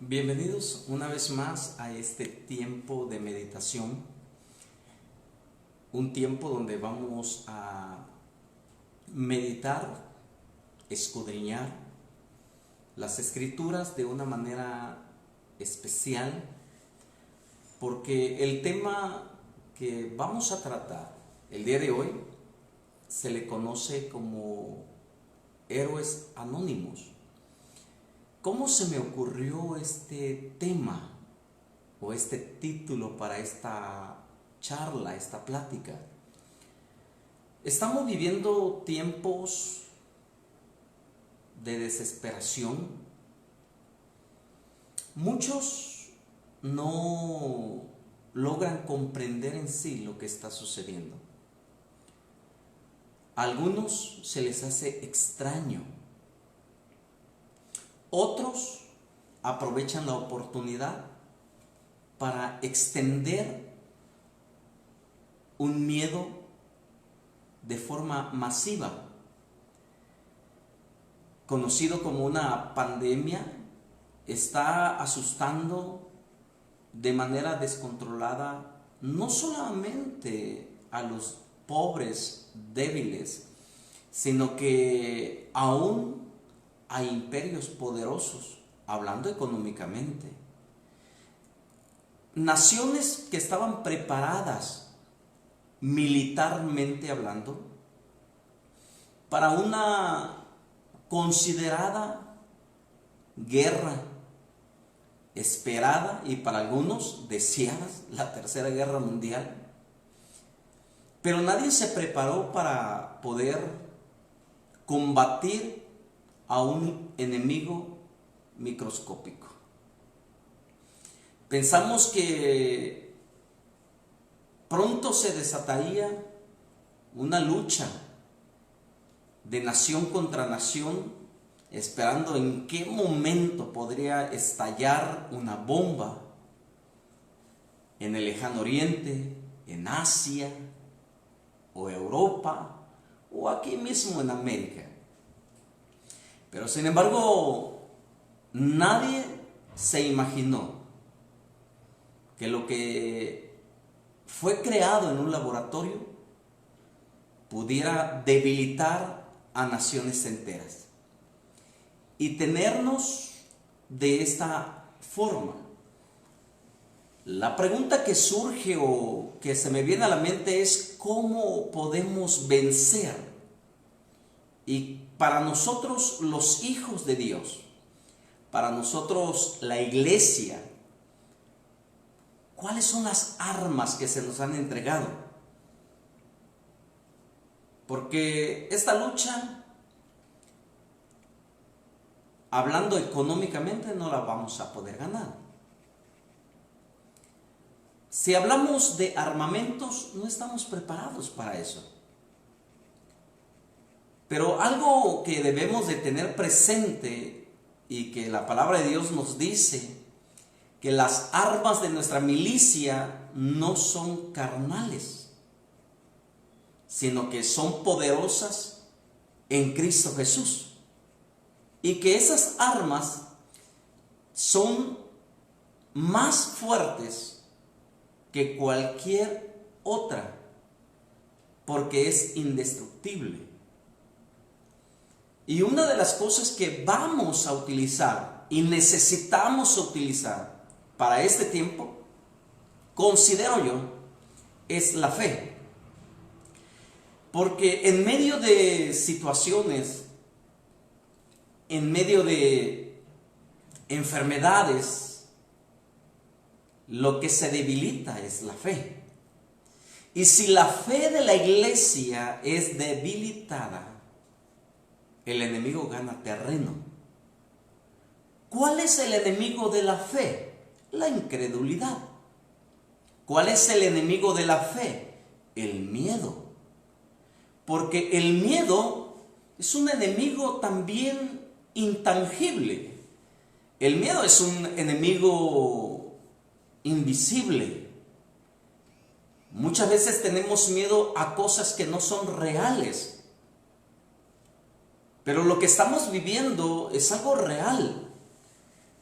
Bienvenidos una vez más a este tiempo de meditación, un tiempo donde vamos a meditar, escudriñar las escrituras de una manera especial, porque el tema que vamos a tratar el día de hoy se le conoce como héroes anónimos. ¿Cómo se me ocurrió este tema o este título para esta charla, esta plática? Estamos viviendo tiempos de desesperación. Muchos no logran comprender en sí lo que está sucediendo. A algunos se les hace extraño. Otros aprovechan la oportunidad para extender un miedo de forma masiva, conocido como una pandemia. Está asustando de manera descontrolada no solamente a los pobres débiles, sino que aún hay imperios poderosos, hablando económicamente. Naciones que estaban preparadas militarmente hablando para una considerada guerra esperada y para algunos deseada, la Tercera Guerra Mundial. Pero nadie se preparó para poder combatir a un enemigo microscópico. Pensamos que pronto se desataría una lucha de nación contra nación, esperando en qué momento podría estallar una bomba en el lejano oriente, en Asia o Europa o aquí mismo en América. Pero sin embargo, nadie se imaginó que lo que fue creado en un laboratorio pudiera debilitar a naciones enteras y tenernos de esta forma. La pregunta que surge o que se me viene a la mente es ¿cómo podemos vencer? Y para nosotros los hijos de Dios, para nosotros la iglesia, ¿cuáles son las armas que se nos han entregado? Porque esta lucha, hablando económicamente, no la vamos a poder ganar. Si hablamos de armamentos, no estamos preparados para eso. Pero algo que debemos de tener presente y que la palabra de Dios nos dice, que las armas de nuestra milicia no son carnales, sino que son poderosas en Cristo Jesús. Y que esas armas son más fuertes que cualquier otra, porque es indestructible. Y una de las cosas que vamos a utilizar y necesitamos utilizar para este tiempo, considero yo, es la fe. Porque en medio de situaciones, en medio de enfermedades, lo que se debilita es la fe. Y si la fe de la iglesia es debilitada, el enemigo gana terreno. ¿Cuál es el enemigo de la fe? La incredulidad. ¿Cuál es el enemigo de la fe? El miedo. Porque el miedo es un enemigo también intangible. El miedo es un enemigo invisible. Muchas veces tenemos miedo a cosas que no son reales. Pero lo que estamos viviendo es algo real.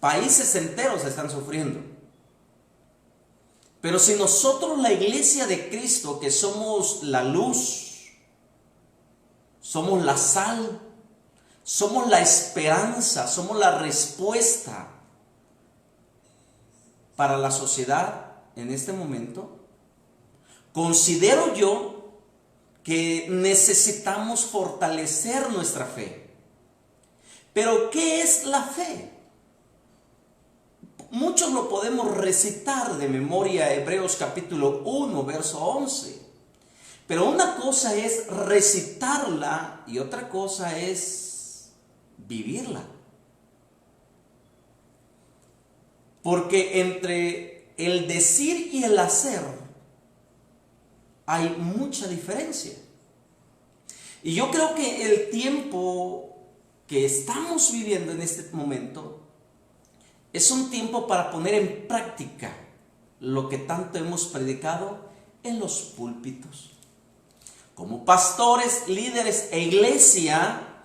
Países enteros están sufriendo. Pero si nosotros, la iglesia de Cristo, que somos la luz, somos la sal, somos la esperanza, somos la respuesta para la sociedad en este momento, considero yo que necesitamos fortalecer nuestra fe. Pero ¿qué es la fe? Muchos lo podemos recitar de memoria, Hebreos capítulo 1, verso 11. Pero una cosa es recitarla y otra cosa es vivirla. Porque entre el decir y el hacer hay mucha diferencia. Y yo creo que el tiempo que estamos viviendo en este momento es un tiempo para poner en práctica lo que tanto hemos predicado en los púlpitos. Como pastores, líderes e iglesia,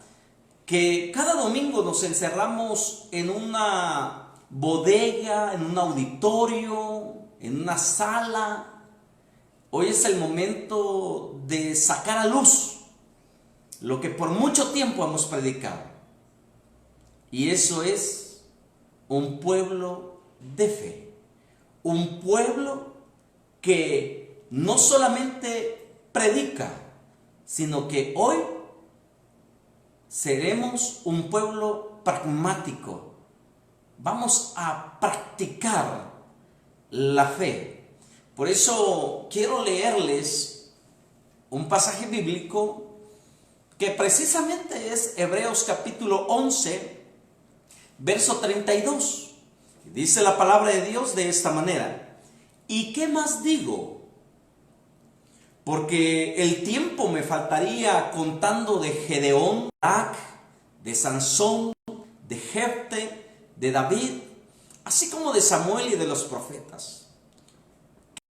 que cada domingo nos encerramos en una bodega, en un auditorio, en una sala. Hoy es el momento de sacar a luz lo que por mucho tiempo hemos predicado. Y eso es un pueblo de fe, un pueblo que no solamente predica, sino que hoy seremos un pueblo pragmático. Vamos a practicar la fe. Por eso quiero leerles un pasaje bíblico que precisamente es Hebreos capítulo 11, verso 32. Dice la palabra de Dios de esta manera: ¿y qué más digo? Porque el tiempo me faltaría contando de Gedeón, de Sansón, de Jefte, de David, así como de Samuel y de los profetas,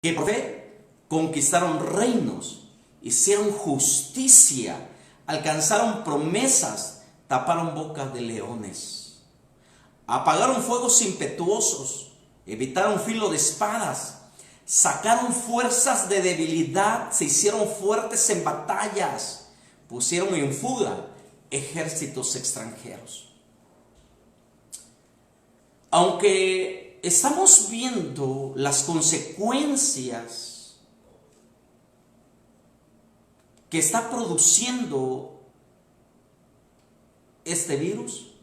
que por fe conquistaron reinos, hicieron justicia, alcanzaron promesas, taparon bocas de leones, apagaron fuegos impetuosos, evitaron filo de espadas, sacaron fuerzas de debilidad, se hicieron fuertes en batallas, pusieron en fuga ejércitos extranjeros. Aunque estamos viendo las consecuencias que está produciendo este virus,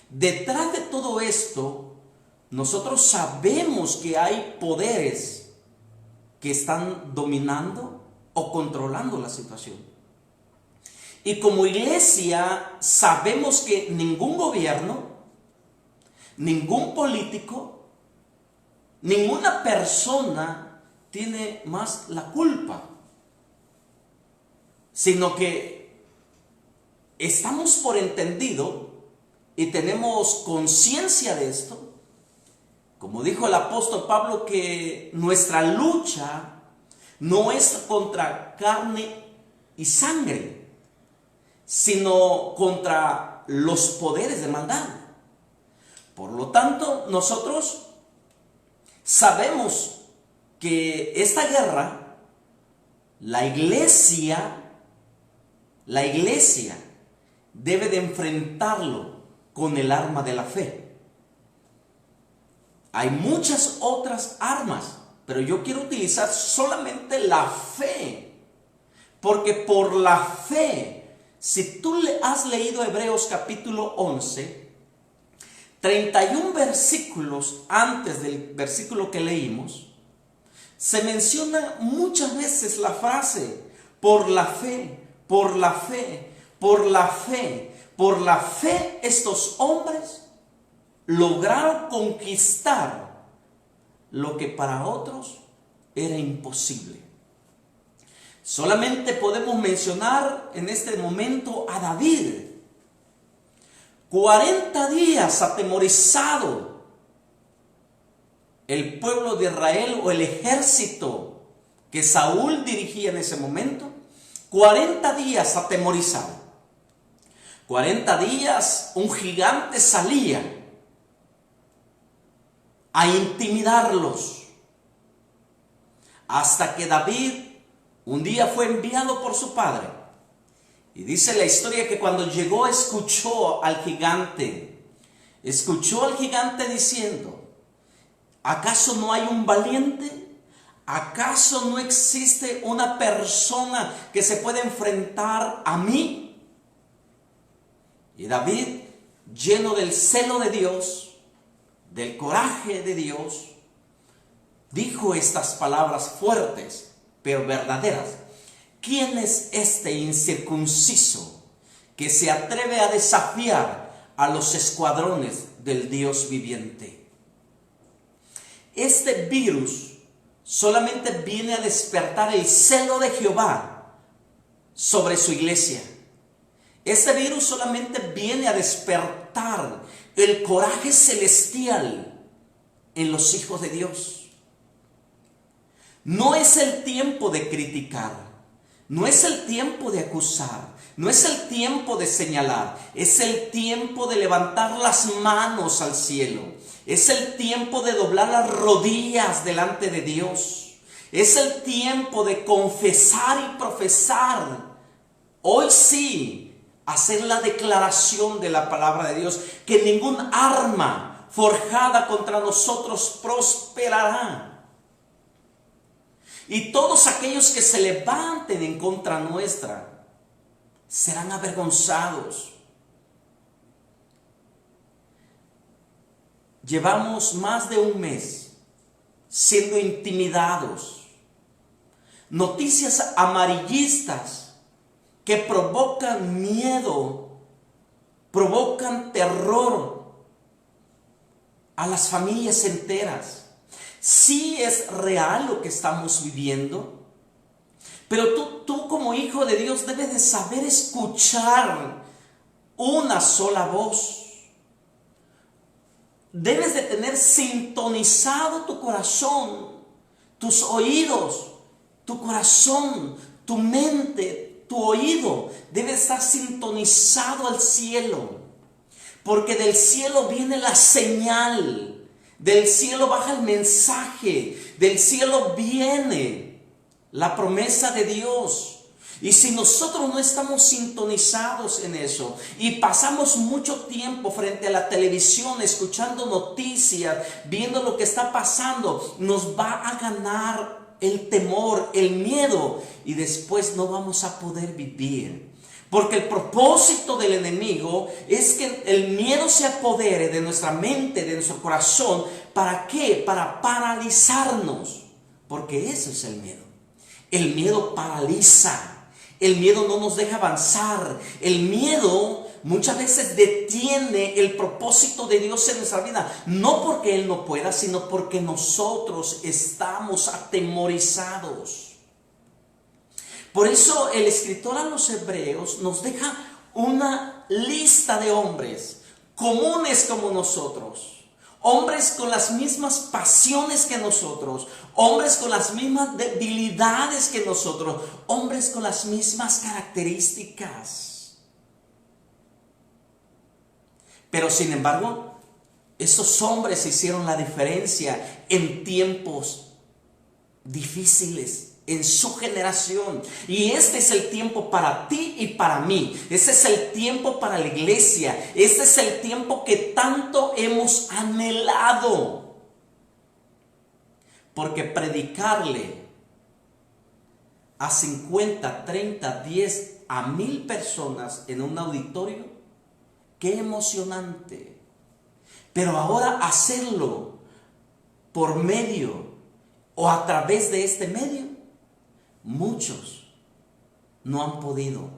detrás de todo esto, nosotros sabemos que hay poderes que están dominando o controlando la situación. Y como iglesia sabemos que ningún gobierno, ningún político, ninguna persona tiene más la culpa, sino que estamos por entendido y tenemos conciencia de esto. Como dijo el apóstol Pablo, que nuestra lucha no es contra carne y sangre, sino contra los poderes de maldad. Por lo tanto, nosotros sabemos que esta guerra, la iglesia debe de enfrentarlo con el arma de la fe. Hay muchas otras armas, pero yo quiero utilizar solamente la fe, porque por la fe, si tú has leído Hebreos capítulo 11, 31 versículos antes del versículo que leímos, se menciona muchas veces la frase, por la fe, por la fe, por la fe. Por la fe estos hombres lograron conquistar lo que para otros era imposible. Solamente podemos mencionar en este momento a David. 40 días atemorizado el pueblo de Israel o el ejército que Saúl dirigía en ese momento. 40 días atemorizado. 40 días un gigante salía a intimidarlos. Hasta que David un día fue enviado por su padre. Y dice la historia que cuando llegó escuchó al gigante diciendo: ¿acaso no hay un valiente? ¿Acaso no existe una persona que se pueda enfrentar a mí? Y David, lleno del celo de Dios, del coraje de Dios, dijo estas palabras fuertes, pero verdaderas: ¿quién es este incircunciso que se atreve a desafiar a los escuadrones del Dios viviente? Este virus solamente viene a despertar el celo de Jehová sobre su iglesia. Este virus solamente viene a despertar el coraje celestial en los hijos de Dios. No es el tiempo de criticar, no es el tiempo de acusar, no es el tiempo de señalar, es el tiempo de levantar las manos al cielo, es el tiempo de doblar las rodillas delante de Dios, es el tiempo de confesar y profesar. Hoy sí, hacer la declaración de la palabra de Dios, que ningún arma forjada contra nosotros prosperará. Y todos aquellos que se levanten en contra nuestra serán avergonzados. Llevamos más de un mes siendo intimidados. Noticias amarillistas que provocan miedo, provocan terror a las familias enteras. Sí es real lo que estamos viviendo, pero tú como hijo de Dios debes de saber escuchar una sola voz. Debes de tener sintonizado tu corazón, tus oídos, tu corazón, tu mente, tu oído. Debe estar sintonizado al cielo, porque del cielo viene la señal. Del cielo baja el mensaje, del cielo viene la promesa de Dios. Y si nosotros no estamos sintonizados en eso y pasamos mucho tiempo frente a la televisión escuchando noticias, viendo lo que está pasando, nos va a ganar el temor, el miedo, y después no vamos a poder vivir. Porque el propósito del enemigo es que el miedo se apodere de nuestra mente, de nuestro corazón. ¿Para qué? Para paralizarnos. Porque eso es el miedo. El miedo paraliza. El miedo no nos deja avanzar. El miedo muchas veces detiene el propósito de Dios en nuestra vida. No porque Él no pueda, sino porque nosotros estamos atemorizados. Por eso el escritor a los Hebreos nos deja una lista de hombres comunes como nosotros, hombres con las mismas pasiones que nosotros, hombres con las mismas debilidades que nosotros, hombres con las mismas características. Pero sin embargo, esos hombres hicieron la diferencia en tiempos difíciles, en su generación. Y este es el tiempo para ti y para mí. Este es el tiempo para la iglesia. Este es el tiempo que tanto hemos anhelado. Porque predicarle a 50, 30, 10, a 1000 personas en un auditorio, qué emocionante. Pero ahora hacerlo por medio o a través de este medio, muchos no han podido,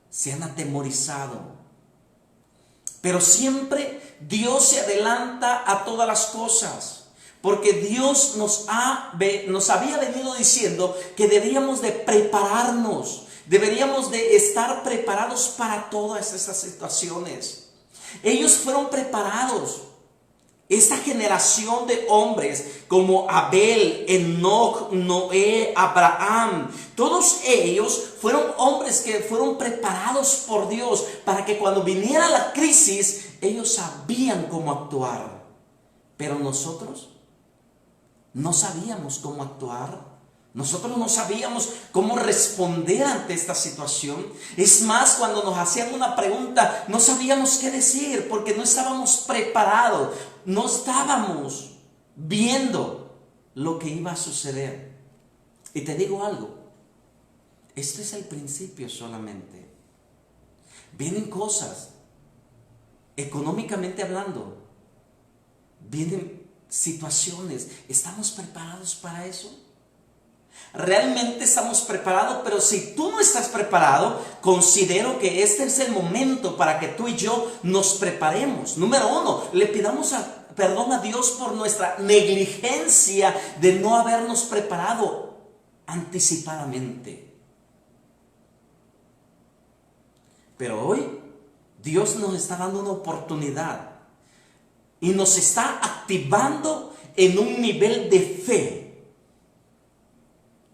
se han atemorizado. Pero siempre Dios se adelanta a todas las cosas, porque Dios nos había venido diciendo que deberíamos de prepararnos, deberíamos de estar preparados para todas esas situaciones. Ellos fueron preparados. Esta generación de hombres como Abel, Enoc, Noé, Abraham, todos ellos fueron hombres que fueron preparados por Dios para que cuando viniera la crisis, ellos sabían cómo actuar. Pero nosotros no sabíamos cómo actuar. Nosotros no sabíamos cómo responder ante esta situación. Es más, cuando nos hacían una pregunta, no sabíamos qué decir porque no estábamos preparados. No estábamos viendo lo que iba a suceder. Y te digo algo, esto es el principio solamente. Vienen cosas, económicamente hablando, vienen situaciones. ¿Estamos preparados para eso? Realmente estamos preparados, pero si tú no estás preparado, considero que este es el momento para que tú y yo nos preparemos. Número uno, le pidamos perdón a Dios por nuestra negligencia de no habernos preparado anticipadamente. Pero hoy Dios nos está dando una oportunidad y nos está activando en un nivel de fe.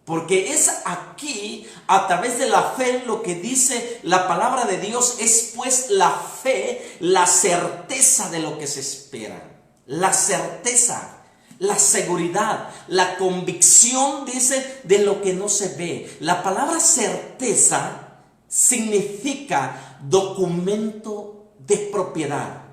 Porque es aquí, a través de la fe, lo que dice la palabra de Dios, es pues la fe, la certeza de lo que se espera. La certeza, la seguridad, la convicción, dice, de lo que no se ve. La palabra certeza significa documento de propiedad.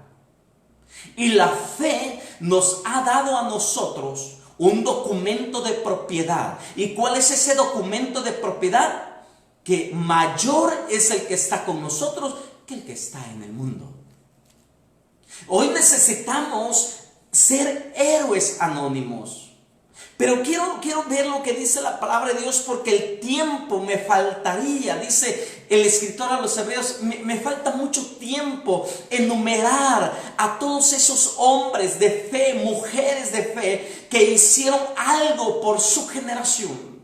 Y la fe nos ha dado a nosotros un documento de propiedad. ¿Y cuál es ese documento de propiedad? Que mayor es el que está con nosotros que el que está en el mundo. Hoy necesitamos ser héroes anónimos. Pero quiero ver lo que dice la palabra de Dios, porque el tiempo me faltaría. Dice el escritor a los Hebreos, me falta mucho tiempo enumerar a todos esos hombres de fe, mujeres de fe, que hicieron algo por su generación.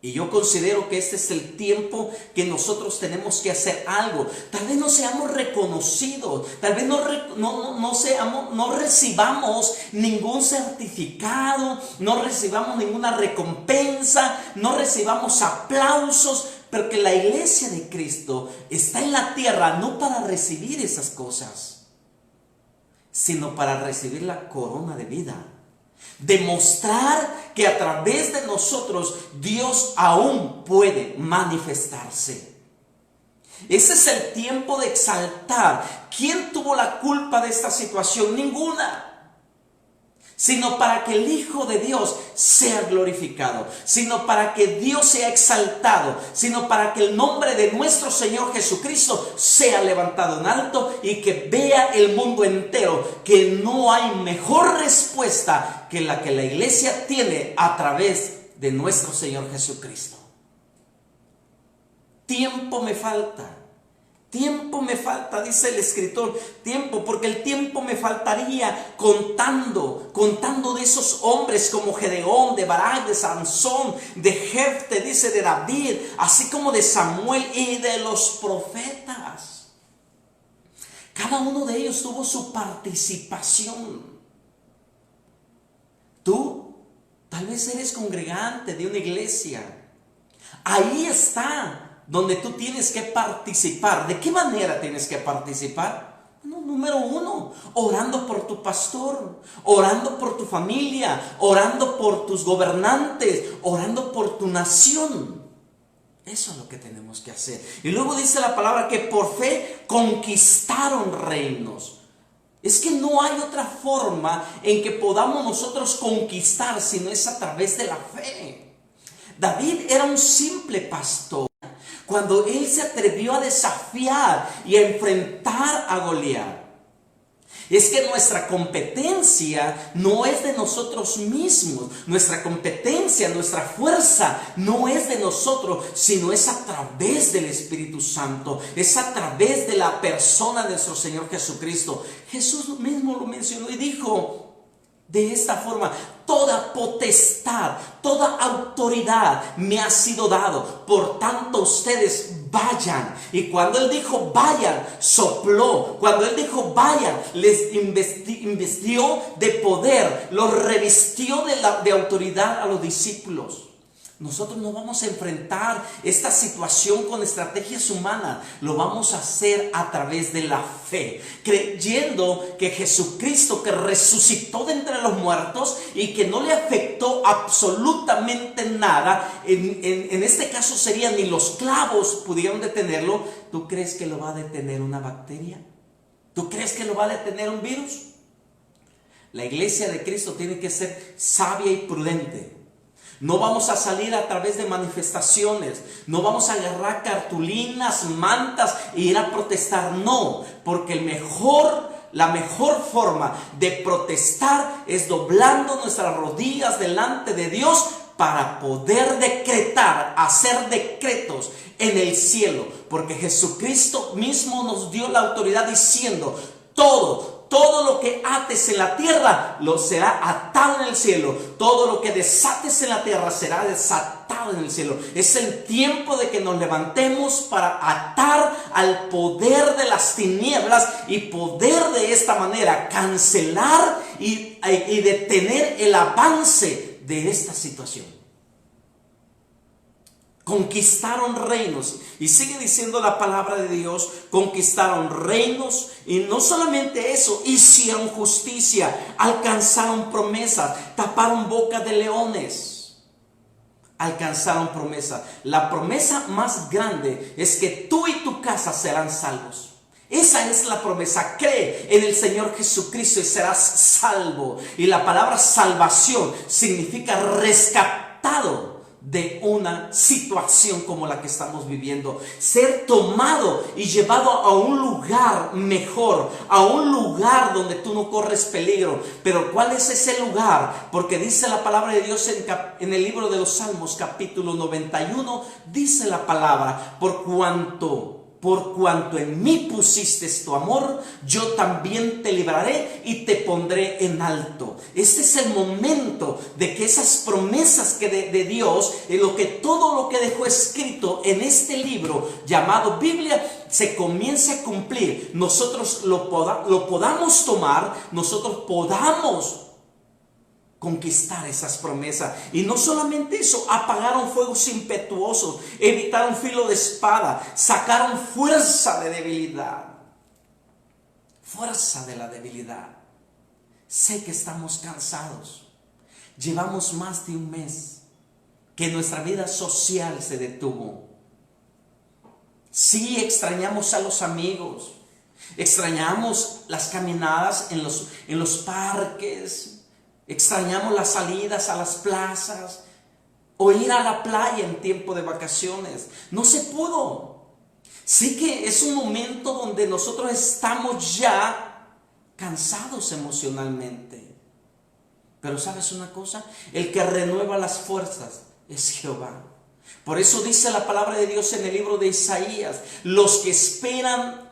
Y yo considero que este es el tiempo que nosotros tenemos que hacer algo. Tal vez no seamos reconocidos, tal vez no recibamos ningún certificado, no recibamos ninguna recompensa, no recibamos aplausos, pero que la iglesia de Cristo está en la tierra no para recibir esas cosas, sino para recibir la corona de vida. Demostrar que a través de nosotros Dios aún puede manifestarse. Ese es el tiempo de exaltar. ¿Quién tuvo la culpa de esta situación? Ninguna. Sino para que el Hijo de Dios sea glorificado, sino para que Dios sea exaltado, sino para que el nombre de nuestro Señor Jesucristo sea levantado en alto y que vea el mundo entero que no hay mejor respuesta que la iglesia tiene a través de nuestro Señor Jesucristo. Tiempo me falta. Tiempo me falta, dice el escritor, tiempo, porque el tiempo me faltaría contando de esos hombres como Gedeón, de Barak, de Sansón, de Jefte, dice de David, así como de Samuel y de los profetas. Cada uno de ellos tuvo su participación. Tú tal vez eres congregante de una iglesia. Ahí está donde tú tienes que participar. ¿De qué manera tienes que participar? Bueno, número uno, orando por tu pastor, orando por tu familia, orando por tus gobernantes, orando por tu nación. Eso es lo que tenemos que hacer. Y luego dice la palabra que por fe conquistaron reinos. Es que no hay otra forma en que podamos nosotros conquistar si no es a través de la fe. David era un simple pastor cuando él se atrevió a desafiar y a enfrentar a Goliat. Es que nuestra competencia no es de nosotros mismos. Nuestra competencia, nuestra fuerza no es de nosotros, sino es a través del Espíritu Santo. Es a través de la persona de nuestro Señor Jesucristo. Jesús mismo lo mencionó y dijo de esta forma: toda potestad, toda autoridad me ha sido dado. Por tanto, ustedes vayan. Y cuando Él dijo vayan, sopló. Cuando Él dijo vayan, les investió de poder, los revistió de autoridad a los discípulos. Nosotros no vamos a enfrentar esta situación con estrategias humanas. Lo vamos a hacer a través de la fe, creyendo que Jesucristo, que resucitó de entre los muertos y que no le afectó absolutamente nada, en este caso serían ni los clavos pudieron detenerlo. ¿Tú crees que lo va a detener una bacteria? ¿Tú crees que lo va a detener un virus? La iglesia de Cristo tiene que ser sabia y prudente. No vamos a salir a través de manifestaciones, no vamos a agarrar cartulinas, mantas e ir a protestar, no, porque la mejor forma de protestar es doblando nuestras rodillas delante de Dios para poder decretar, hacer decretos en el cielo, porque Jesucristo mismo nos dio la autoridad diciendo: todo lo que ates en la tierra lo será atado en el cielo. Todo lo que desates en la tierra será desatado en el cielo. Es el tiempo de que nos levantemos para atar al poder de las tinieblas y poder de esta manera cancelar y detener el avance de esta situación. Conquistaron reinos, y sigue diciendo la palabra de Dios, conquistaron reinos, y no solamente eso, hicieron justicia, alcanzaron promesas, taparon boca de leones, alcanzaron promesas. La promesa más grande es que tú y tu casa serán salvos. Esa es la promesa. Cree en el Señor Jesucristo y serás salvo. Y la palabra salvación significa rescatado de una situación como la que estamos viviendo, ser tomado y llevado a un lugar mejor, a un lugar donde tú no corres peligro. Pero ¿cuál es ese lugar? Porque dice la palabra de Dios en el libro de los Salmos, capítulo 91, dice la palabra: por cuanto en mí pusiste tu amor, yo también te libraré y te pondré en alto. Este es el momento de que esas promesas que de Dios, todo lo que dejó escrito en este libro llamado Biblia, se comience a cumplir. Nosotros lo podamos tomar, nosotros podamos conquistar esas promesas. Y no solamente eso, apagaron fuegos impetuosos, evitaron filo de espada, sacaron fuerza de debilidad. Fuerza de la debilidad. Sé que estamos cansados. Llevamos más de un mes que nuestra vida social se detuvo. Sí, extrañamos a los amigos, extrañamos las caminadas en los parques, extrañamos las salidas a las plazas o ir a la playa en tiempo de vacaciones. No se pudo. Sí que es un momento donde nosotros estamos ya cansados emocionalmente. Pero ¿sabes una cosa? El que renueva las fuerzas es Jehová. Por eso dice la palabra de Dios en el libro de Isaías: los que esperan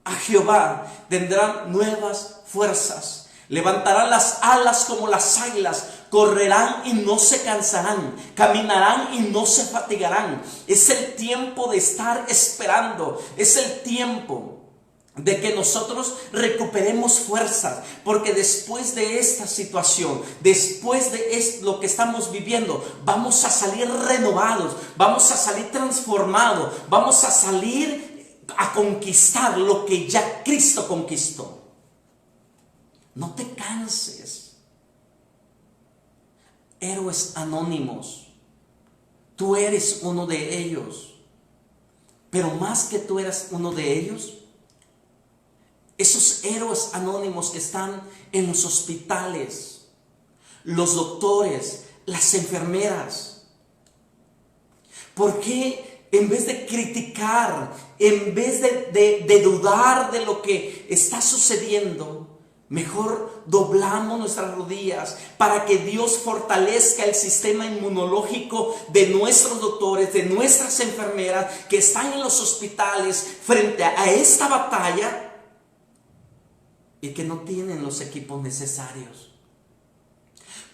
a Jehová tendrán nuevas fuerzas. Levantarán las alas como las águilas, correrán y no se cansarán, caminarán y no se fatigarán. Es el tiempo de estar esperando, es el tiempo de que nosotros recuperemos fuerzas, porque después de esta situación, después de lo que estamos viviendo, vamos a salir renovados, vamos a salir transformados, vamos a salir a conquistar lo que ya Cristo conquistó. No te canses. Héroes anónimos, tú eres uno de ellos. Pero más que tú eres uno de ellos, esos héroes anónimos que están en los hospitales, los doctores, las enfermeras, ¿por qué en vez de criticar, en vez de dudar de lo que está sucediendo, mejor doblamos nuestras rodillas para que Dios fortalezca el sistema inmunológico de nuestros doctores, de nuestras enfermeras que están en los hospitales frente a esta batalla y que no tienen los equipos necesarios?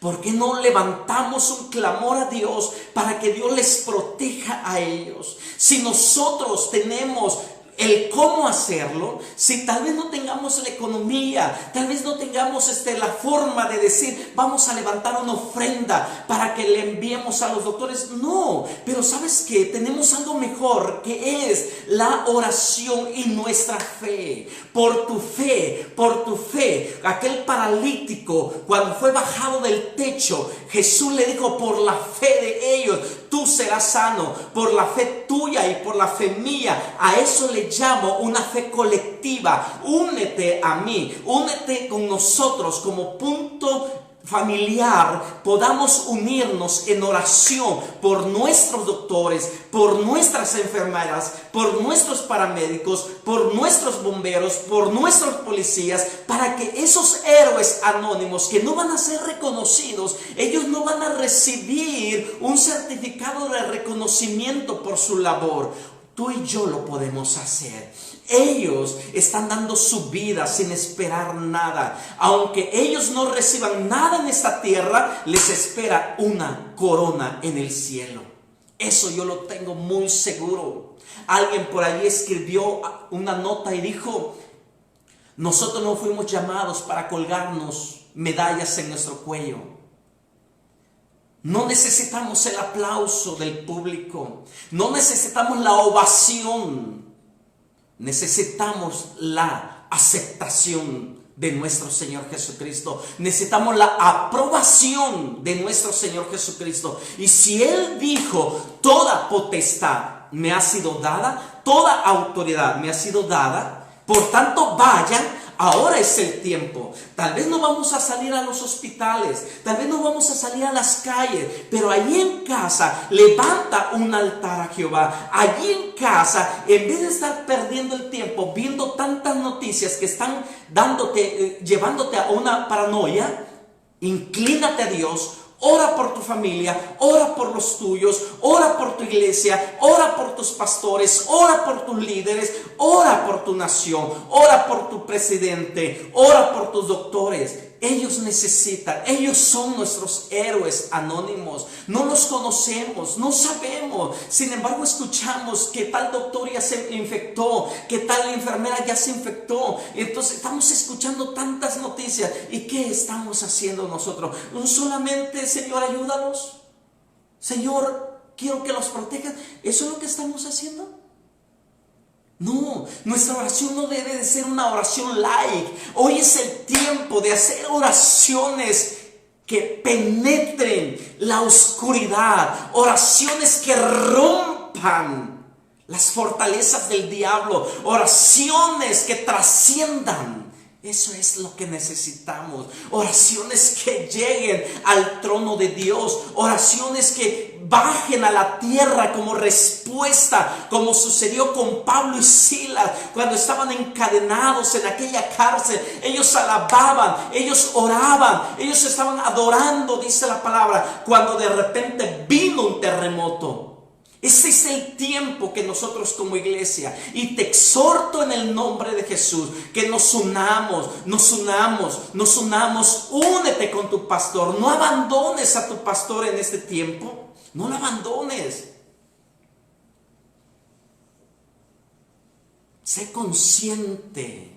¿Por qué no levantamos un clamor a Dios para que Dios les proteja a ellos? Si nosotros tenemos el cómo hacerlo, si tal vez no tengamos la economía, tal vez no tengamos la forma de decir, vamos a levantar una ofrenda para que le enviemos a los doctores. No, pero ¿sabes qué? Tenemos algo mejor, que es la oración y nuestra fe. Por tu fe, aquel paralítico, cuando fue bajado del techo, Jesús le dijo, por la fe de ellos, tú serás sano, por la fe tuya y por la fe mía. A eso le llamo una fe colectiva. Únete a mí, únete con nosotros como punto familiar, podamos unirnos en oración por nuestros doctores, por nuestras enfermeras, por nuestros paramédicos, por nuestros bomberos, por nuestros policías, para que esos héroes anónimos que no van a ser reconocidos, ellos no van a recibir un certificado de reconocimiento por su labor. Tú y yo lo podemos hacer. Ellos están dando su vida sin esperar nada. Aunque ellos no reciban nada en esta tierra, les espera una corona en el cielo. Eso yo lo tengo muy seguro. Alguien por allí escribió una nota y dijo, nosotros no fuimos llamados para colgarnos medallas en nuestro cuello. No necesitamos el aplauso del público. No necesitamos la ovación. Necesitamos la aceptación de nuestro Señor Jesucristo. Necesitamos la aprobación de nuestro Señor Jesucristo. Y si Él dijo, toda potestad me ha sido dada, toda autoridad me ha sido dada, por tanto vayan. Ahora es el tiempo. Tal vez no vamos a salir a los hospitales, tal vez no vamos a salir a las calles, pero allí en casa levanta un altar a Jehová. Allí en casa, en vez de estar perdiendo el tiempo viendo tantas noticias que están llevándote a una paranoia, inclínate a Dios. Ora por tu familia, ora por los tuyos, ora por tu iglesia, ora por tus pastores, ora por tus líderes, ora por tu nación, ora por tu presidente, ora por tus doctores. Ellos necesitan, ellos son nuestros héroes anónimos. No los conocemos, no sabemos. Sin embargo, escuchamos que tal doctor ya se infectó, que tal enfermera ya se infectó. Entonces estamos escuchando tantas noticias. ¿Y qué estamos haciendo nosotros? No solamente, Señor, ayúdalos. Señor, quiero que los protejas. ¿Eso es lo que estamos haciendo? No, nuestra oración no debe de ser una oración light. Hoy es el tiempo de hacer oraciones que penetren la oscuridad, oraciones que rompan las fortalezas del diablo, oraciones que trasciendan. Eso es lo que necesitamos. Oraciones que lleguen al trono de Dios. Oraciones que bajen a la tierra como respuesta, como sucedió con Pablo y Silas cuando estaban encadenados en aquella cárcel. Ellos alababan, ellos oraban, ellos estaban adorando, dice la palabra, cuando de repente vino un terremoto. Ese es el tiempo que nosotros como iglesia, y te exhorto en el nombre de Jesús, que nos unamos, únete con tu pastor, no abandones a tu pastor en este tiempo, no lo abandones. Sé consciente,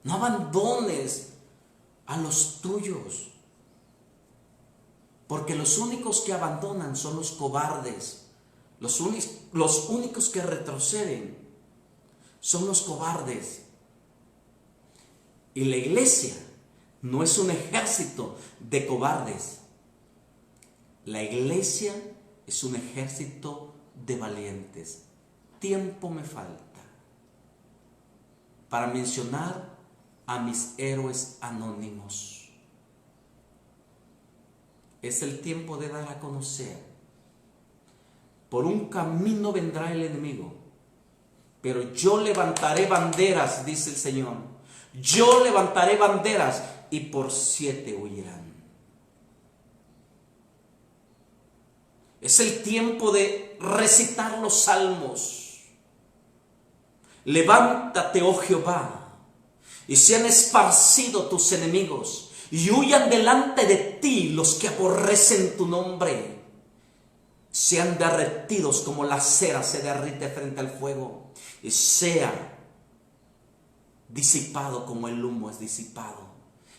no abandones a los tuyos. Porque los únicos que abandonan son los cobardes. Los únicos que retroceden son los cobardes. Y la iglesia no es un ejército de cobardes. La iglesia es un ejército de valientes. Tiempo me falta para mencionar a mis héroes anónimos. Es el tiempo de dar a conocer. Por un camino vendrá el enemigo, pero yo levantaré banderas, dice el Señor. Yo levantaré banderas y por 7 huirán. Es el tiempo de recitar los salmos. Levántate, oh Jehová, y sean esparcidos tus enemigos, y huyan delante de ti los que aborrecen tu nombre. sean derretidos como la cera se derrite frente al fuego, y sea disipado como el humo es disipado.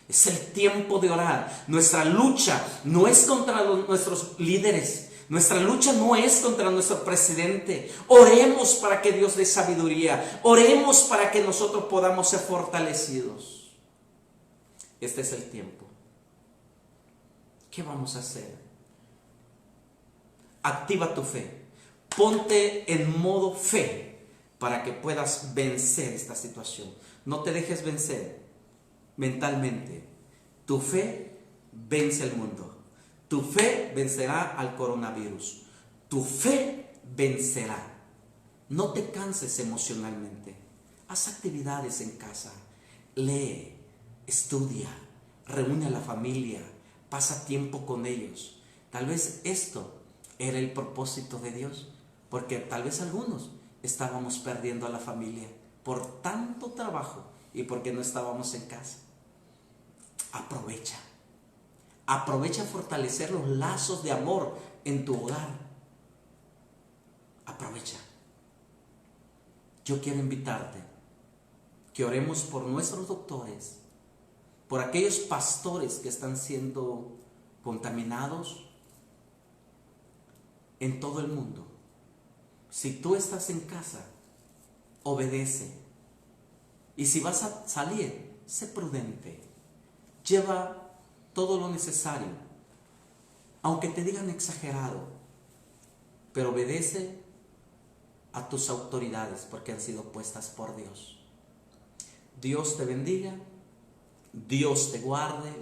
Es el tiempo de orar. Nuestra lucha no es contra nuestros líderes. Nuestra lucha no es contra nuestro presidente. Oremos para que Dios dé sabiduría. Oremos para que nosotros podamos ser fortalecidos. Este es el tiempo. ¿Qué vamos a hacer? Activa tu fe. Ponte en modo fe para que puedas vencer esta situación. No te dejes vencer mentalmente. Tu fe vence el mundo. Tu fe vencerá al coronavirus. Tu fe vencerá. No te canses emocionalmente. Haz actividades en casa. Lee, estudia, reúne a la familia, pasa tiempo con ellos. Tal vez esto era el propósito de Dios, porque tal vez algunos estábamos perdiendo a la familia por tanto trabajo y porque no estábamos en casa. Aprovecha a fortalecer los lazos de amor en tu hogar. Aprovecha. Yo quiero invitarte que oremos por nuestros doctores, por aquellos pastores que están siendo contaminados en todo el mundo. Si tú estás en casa, obedece. Y si vas a salir, sé prudente. Lleva todo lo necesario, aunque te digan exagerado, pero obedece a tus autoridades porque han sido puestas por Dios. Dios te bendiga, Dios te guarde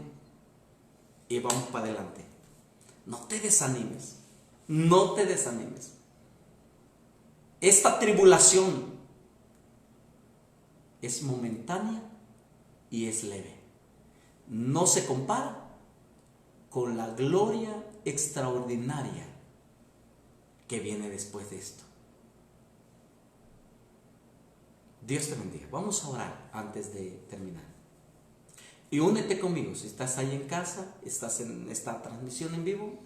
y vamos para adelante. No te desanimes, no te desanimes. Esta tribulación es momentánea y es leve. No se compara con la gloria extraordinaria que viene después de esto. Dios te bendiga. Vamos a orar antes de terminar. Y únete conmigo. Si estás ahí en casa, estás en esta transmisión en vivo,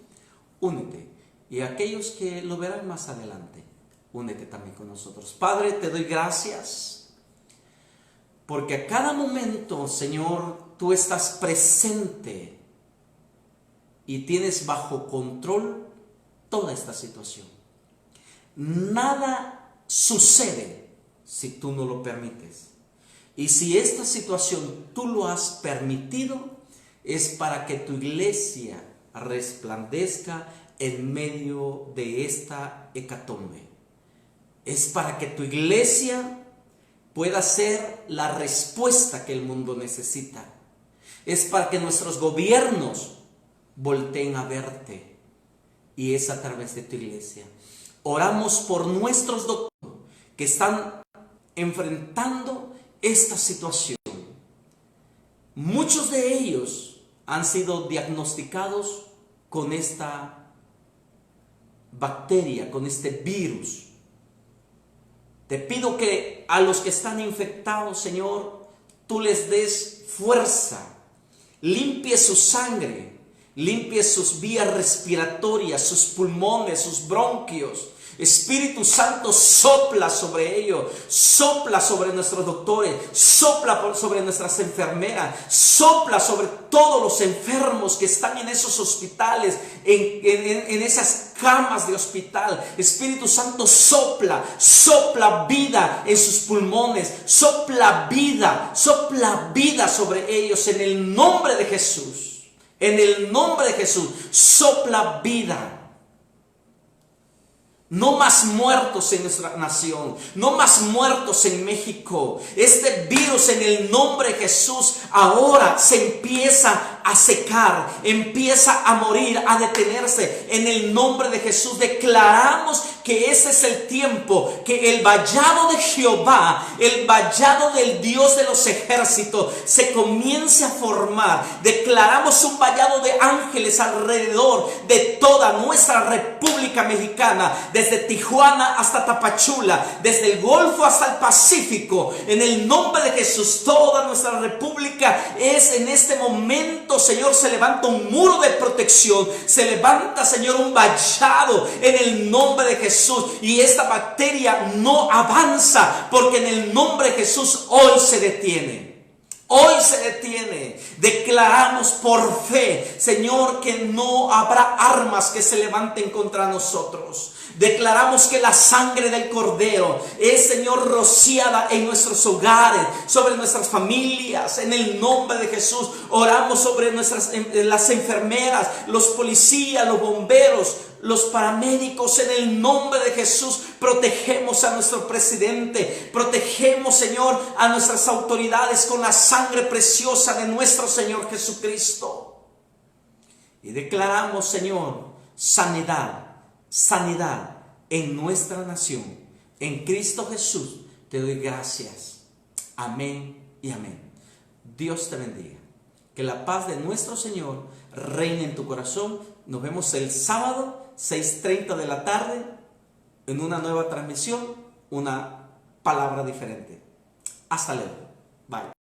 únete. Y aquellos que lo verán más adelante, únete también con nosotros. Padre, te doy gracias porque a cada momento, Señor, tú estás presente y tienes bajo control toda esta situación. Nada sucede si tú no lo permites. Y si esta situación tú lo has permitido, es para que tu iglesia resplandezca en medio de esta hecatombe. Es para que tu iglesia pueda ser la respuesta que el mundo necesita. Es para que nuestros gobiernos volteen a verte. Y es a través de tu iglesia. Oramos por nuestros doctores que están enfrentando esta situación. Muchos de ellos han sido diagnosticados con esta bacteria, con este virus. Te pido que a los que están infectados, Señor, tú les des fuerza, limpie su sangre, limpie sus vías respiratorias, sus pulmones, sus bronquios. Espíritu Santo, sopla sobre ellos, sopla sobre nuestros doctores, sopla sobre nuestras enfermeras, sopla sobre todos los enfermos que están en esos hospitales, en esas camas de hospital. Espíritu Santo, sopla vida en sus pulmones, sopla vida sobre ellos en el nombre de Jesús. En el nombre de Jesús, sopla vida. No más muertos en nuestra nación, no más muertos en México. Este virus en el nombre de Jesús ahora se empieza a secar, empieza a morir, a detenerse. En el nombre de Jesús declaramos que ese es el tiempo, que el vallado de Jehová, el vallado del Dios de los ejércitos se comience a formar. Declaramos un vallado de ángeles alrededor de toda nuestra República Mexicana, desde Tijuana hasta Tapachula, desde el Golfo hasta el Pacífico. En el nombre de Jesús, toda nuestra república es en este momento momento, Señor, se levanta un muro de protección, se levanta, Señor, un vallado en el nombre de Jesús, y esta bacteria no avanza, porque en el nombre de Jesús hoy se detiene. Hoy se detiene. Declaramos por fe, Señor, que no habrá armas que se levanten contra nosotros. Declaramos que la sangre del Cordero es, Señor, rociada en nuestros hogares, sobre nuestras familias, en el nombre de Jesús. Oramos sobre las enfermeras, los policías, los bomberos, los paramédicos, en el nombre de Jesús. Protegemos a nuestro presidente, protegemos, Señor, a nuestras autoridades con la sangre preciosa de nuestro Señor Jesucristo. Y declaramos, Señor, sanidad en nuestra nación. En Cristo Jesús te doy gracias. Amén y amén. Dios te bendiga. Que la paz de nuestro Señor reine en tu corazón. Nos vemos el sábado, 6:30 de la tarde, en una nueva transmisión, una palabra diferente. Hasta luego. Bye.